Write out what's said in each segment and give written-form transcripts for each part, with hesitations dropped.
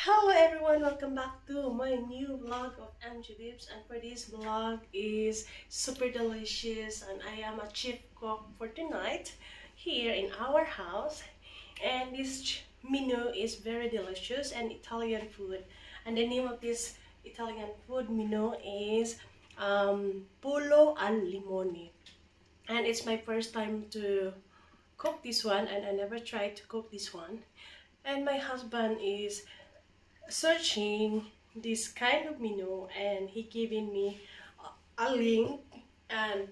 Hello everyone, welcome back to my new vlog of MG Bibs, and for this vlog is super delicious and I am a chief cook for tonight here in our house, and this menu is very delicious and Italian food, and the name of this Italian food menu is Pollo al Limone, and it's my first time to cook this one and I never tried to cook this one, and my husband is searching this kind of menu and he giving me a link, and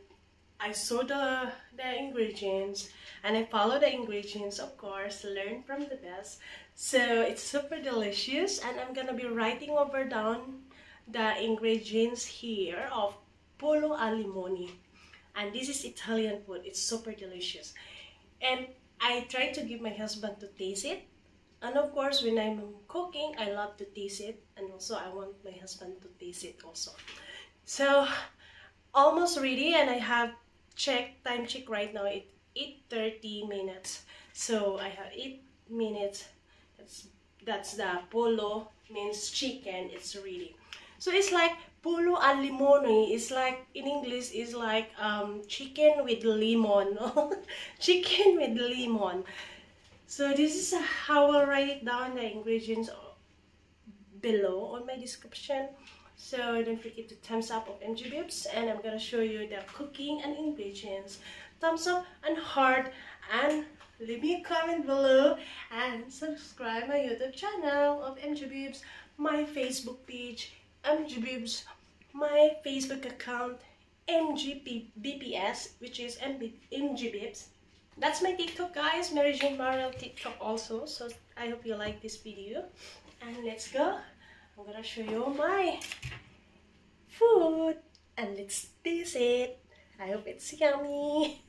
I saw the ingredients and I follow the ingredients, of course, learn from the best. So it's super delicious and I'm gonna be writing over down the ingredients here of pollo al limone, and this is Italian food. It's super delicious and I try to give my husband to taste it. And of course, when I'm cooking, I love to taste it, and also I want my husband to taste it also. So, almost ready, and I have time check right now. It's 8:30 minutes. So I have 8 minutes. That's the pollo, means chicken. It's ready. So it's like pollo al limone. It's like in English is like chicken with lemon. Chicken with lemon. So this is how I'll write down the ingredients below on my description. So don't forget to thumbs up of MG Bibs, and I'm gonna show you the cooking and ingredients. Thumbs up and heart, and leave me a comment below and subscribe my YouTube channel of MG Bibs, my Facebook page MG Bibs, my Facebook account MGBPS, which is MG Bibs. That's my TikTok, guys, Mary Jane Marrel TikTok also. So I hope you like this video, and let's go. I'm gonna show you my food and let's taste it. I hope it's yummy.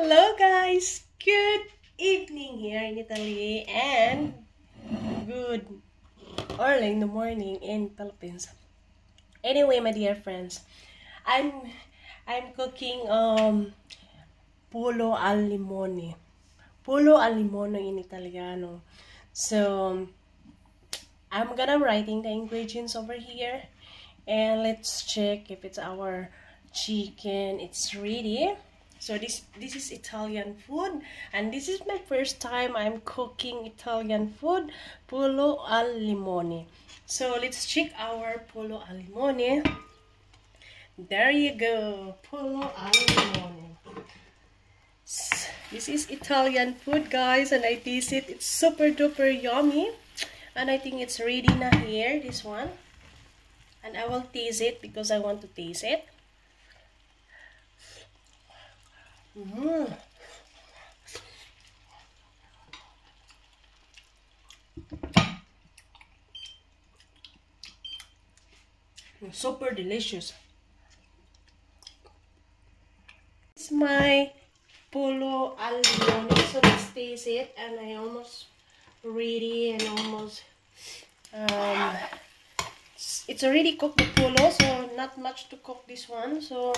Hello guys! Good evening here in Italy and good early in the morning in Philippines. Anyway, my dear friends, I'm cooking pollo al limone. Pollo al limone in Italiano. So I'm gonna writing the ingredients over here and let's check if it's our chicken. It's ready. So this is Italian food and this is my first time I'm cooking Italian food, pollo al limone. So let's check our pollo al limone. There you go, pollo al limone. This is Italian food, guys, and I taste it. It's super duper yummy. And I think it's ready now here, this one. And I will taste it because I want to taste it. Super delicious. It's my pollo al limone. So let's taste it. And I almost ready and almost it's already cooked the pollo, so not much to cook this one. So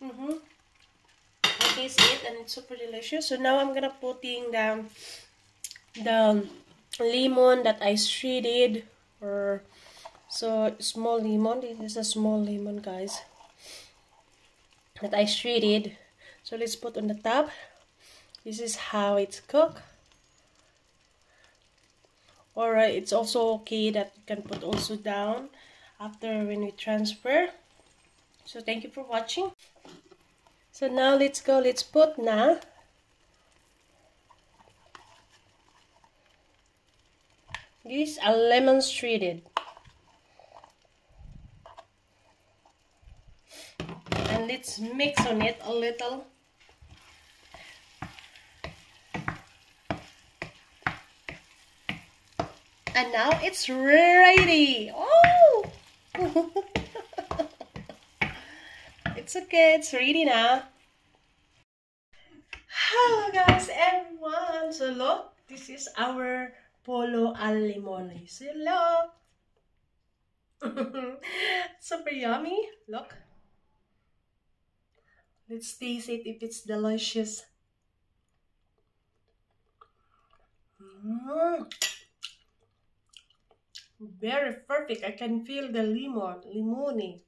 I taste it and it's super delicious. So now I'm gonna put in the lemon that I shredded, or so small lemon. This is a small lemon, guys, that I shredded. So let's put on the top. This is how it's cooked. Alright, it's also okay that you can put also down after when we transfer. So thank you for watching. So now let's go. Let's put now this a lemon shredded. And let's mix on it a little. And now it's ready. Oh! It's okay, it's ready now. Hello guys, everyone. So look, this is our pollo al limone. So look. Super yummy. Look. Let's taste it if it's delicious. Very perfect. I can feel the limone.